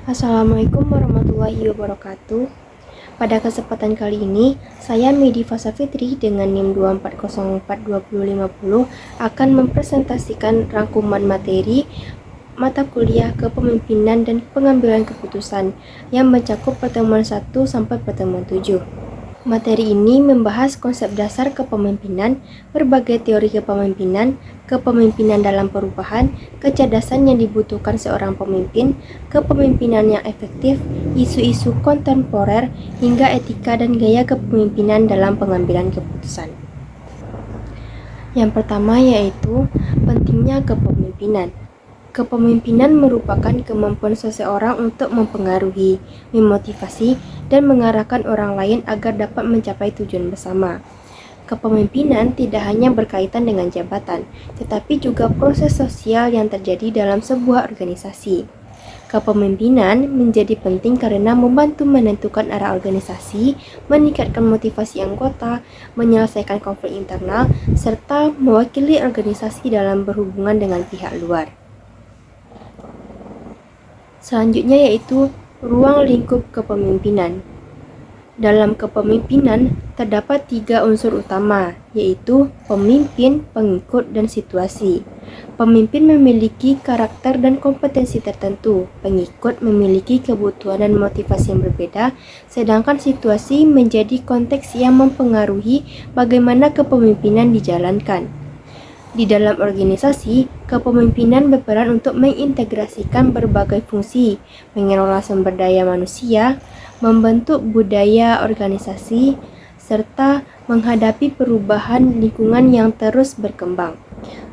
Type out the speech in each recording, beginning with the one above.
Assalamualaikum warahmatullahi wabarakatuh. Pada kesempatan kali ini, saya Medi Fasa Fitri dengan NIM 2404250 akan mempresentasikan rangkuman materi mata kuliah Kepemimpinan dan Pengambilan Keputusan yang mencakup pertemuan 1 sampai pertemuan 7. Materi ini membahas konsep dasar kepemimpinan, berbagai teori kepemimpinan, kepemimpinan dalam perubahan, kecerdasan yang dibutuhkan seorang pemimpin, kepemimpinan yang efektif, isu-isu kontemporer, hingga etika dan gaya kepemimpinan dalam pengambilan keputusan. Yang pertama yaitu pentingnya kepemimpinan. Kepemimpinan merupakan kemampuan seseorang untuk mempengaruhi, memotivasi, dan mengarahkan orang lain agar dapat mencapai tujuan bersama. Kepemimpinan tidak hanya berkaitan dengan jabatan, tetapi juga proses sosial yang terjadi dalam sebuah organisasi. Kepemimpinan menjadi penting karena membantu menentukan arah organisasi, meningkatkan motivasi anggota, menyelesaikan konflik internal, serta mewakili organisasi dalam berhubungan dengan pihak luar. Selanjutnya yaitu ruang lingkup kepemimpinan. Dalam kepemimpinan terdapat 3 unsur utama, yaitu pemimpin, pengikut, dan situasi. Pemimpin memiliki karakter dan kompetensi tertentu, pengikut memiliki kebutuhan dan motivasi yang berbeda, sedangkan situasi menjadi konteks yang mempengaruhi bagaimana kepemimpinan dijalankan. Di dalam organisasi, kepemimpinan berperan untuk mengintegrasikan berbagai fungsi, mengelola sumber daya manusia, membentuk budaya organisasi, serta menghadapi perubahan lingkungan yang terus berkembang.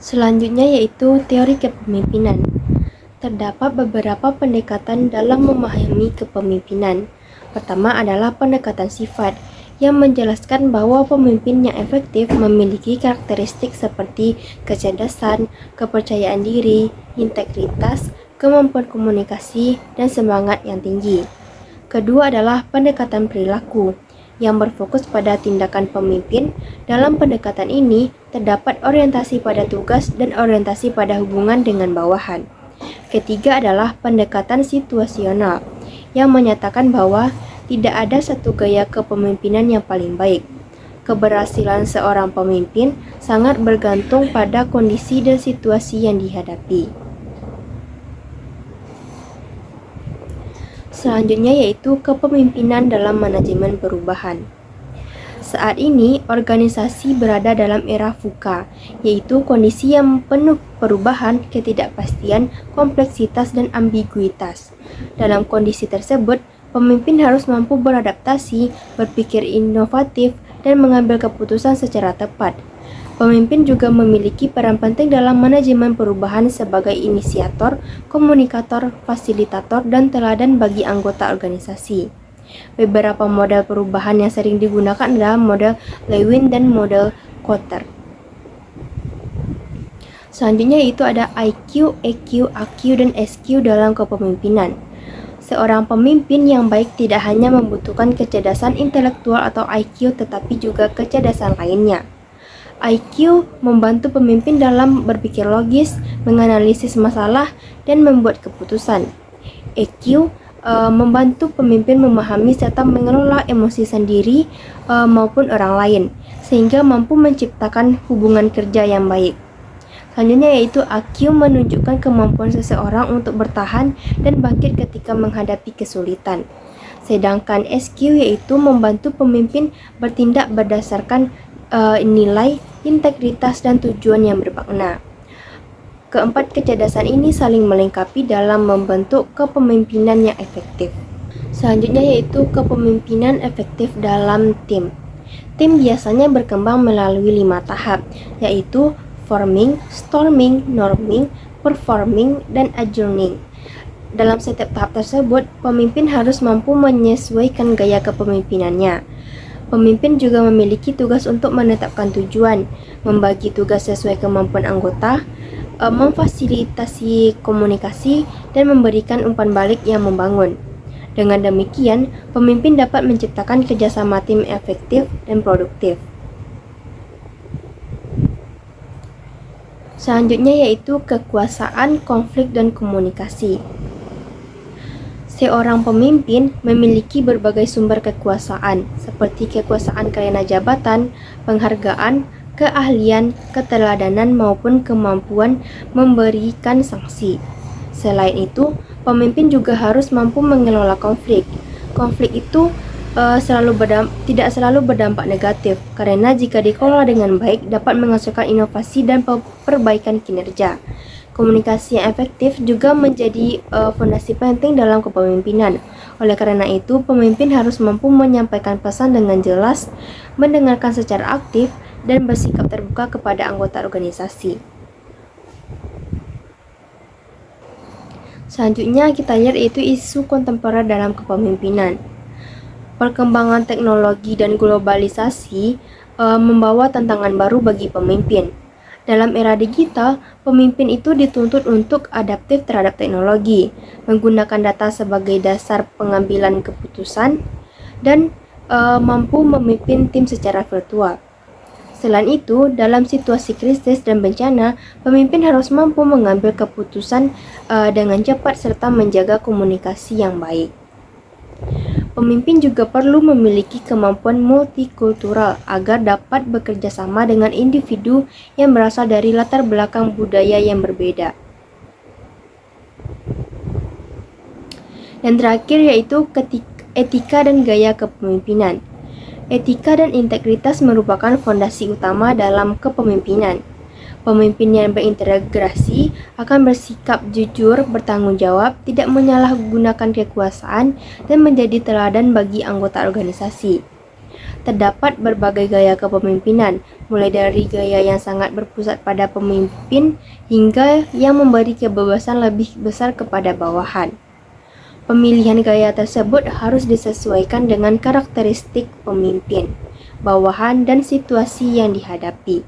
Selanjutnya yaitu teori kepemimpinan. Terdapat beberapa pendekatan dalam memahami kepemimpinan. Pertama adalah pendekatan sifat, yang menjelaskan bahwa pemimpin yang efektif memiliki karakteristik seperti kecerdasan, kepercayaan diri, integritas, kemampuan komunikasi, dan semangat yang tinggi. Kedua adalah pendekatan perilaku, yang berfokus pada tindakan pemimpin. Dalam pendekatan ini, terdapat orientasi pada tugas dan orientasi pada hubungan dengan bawahan. Ketiga adalah pendekatan situasional, yang menyatakan bahwa tidak ada satu gaya kepemimpinan yang paling baik. Keberhasilan seorang pemimpin sangat bergantung pada kondisi dan situasi yang dihadapi. Selanjutnya yaitu kepemimpinan dalam manajemen perubahan. Saat ini, organisasi berada dalam era VUCA, yaitu kondisi yang penuh perubahan, ketidakpastian, kompleksitas, dan ambiguitas. Dalam kondisi tersebut, pemimpin harus mampu beradaptasi, berpikir inovatif, dan mengambil keputusan secara tepat. Pemimpin juga memiliki peran penting dalam manajemen perubahan sebagai inisiator, komunikator, fasilitator, dan teladan bagi anggota organisasi. Beberapa model perubahan yang sering digunakan adalah model Lewin dan model Kotter. Selanjutnya itu ada IQ, EQ, AQ, dan SQ dalam kepemimpinan. Seorang pemimpin yang baik tidak hanya membutuhkan kecerdasan intelektual atau IQ, tetapi juga kecerdasan lainnya. IQ membantu pemimpin dalam berpikir logis, menganalisis masalah, dan membuat keputusan. EQ membantu pemimpin memahami serta mengelola emosi sendiri maupun orang lain, sehingga mampu menciptakan hubungan kerja yang baik. Selanjutnya yaitu AQ menunjukkan kemampuan seseorang untuk bertahan dan bangkit ketika menghadapi kesulitan. Sedangkan SQ yaitu membantu pemimpin bertindak berdasarkan nilai, integritas, dan tujuan yang bermakna. Keempat kecerdasan ini saling melengkapi dalam membentuk kepemimpinan yang efektif. Selanjutnya yaitu kepemimpinan efektif dalam tim. Tim biasanya berkembang melalui 5 tahap, yaitu forming, storming, norming, performing, dan adjourning. Dalam setiap tahap tersebut, pemimpin harus mampu menyesuaikan gaya kepemimpinannya. Pemimpin juga memiliki tugas untuk menetapkan tujuan, membagi tugas sesuai kemampuan anggota, memfasilitasi komunikasi, dan memberikan umpan balik yang membangun. Dengan demikian, pemimpin dapat menciptakan kerjasama tim efektif dan produktif. Selanjutnya yaitu kekuasaan, konflik, dan komunikasi. Seorang pemimpin memiliki berbagai sumber kekuasaan, seperti kekuasaan karena jabatan, penghargaan, keahlian, keteladanan, maupun kemampuan memberikan sanksi. Selain itu, pemimpin juga harus mampu mengelola konflik. Konflik itu tidak selalu berdampak negatif, karena jika dikelola dengan baik dapat menghasilkan inovasi dan perbaikan kinerja. Komunikasi yang efektif juga menjadi fondasi penting dalam kepemimpinan. Oleh karena itu, pemimpin harus mampu menyampaikan pesan dengan jelas, mendengarkan secara aktif, dan bersikap terbuka kepada anggota organisasi. Selanjutnya kita lihat yaitu isu kontemporer dalam kepemimpinan. Perkembangan teknologi dan globalisasi membawa tantangan baru bagi pemimpin. Dalam era digital, pemimpin itu dituntut untuk adaptif terhadap teknologi, menggunakan data sebagai dasar pengambilan keputusan, dan mampu memimpin tim secara virtual. Selain itu, dalam situasi krisis dan bencana, pemimpin harus mampu mengambil keputusan dengan cepat serta menjaga komunikasi yang baik. Pemimpin juga perlu memiliki kemampuan multikultural agar dapat bekerja sama dengan individu yang berasal dari latar belakang budaya yang berbeda. Dan terakhir yaitu etika dan gaya kepemimpinan. Etika dan integritas merupakan fondasi utama dalam kepemimpinan. Pemimpin yang berintegrasi akan bersikap jujur, bertanggung jawab, tidak menyalahgunakan kekuasaan, dan menjadi teladan bagi anggota organisasi. Terdapat berbagai gaya kepemimpinan, mulai dari gaya yang sangat berpusat pada pemimpin hingga yang memberi kebebasan lebih besar kepada bawahan. Pemilihan gaya tersebut harus disesuaikan dengan karakteristik pemimpin, bawahan, dan situasi yang dihadapi.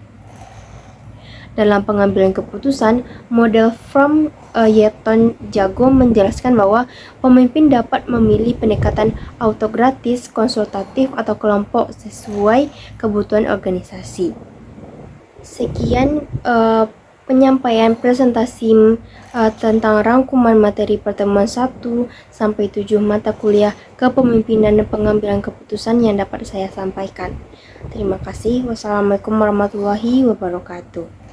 Dalam pengambilan keputusan, model From Yeton Jago menjelaskan bahwa pemimpin dapat memilih pendekatan autokratis, konsultatif, atau kelompok sesuai kebutuhan organisasi. Sekian penyampaian presentasi tentang rangkuman materi pertemuan 1 sampai 7 mata kuliah kepemimpinan dan pengambilan keputusan yang dapat saya sampaikan. Terima kasih. Wassalamualaikum warahmatullahi wabarakatuh.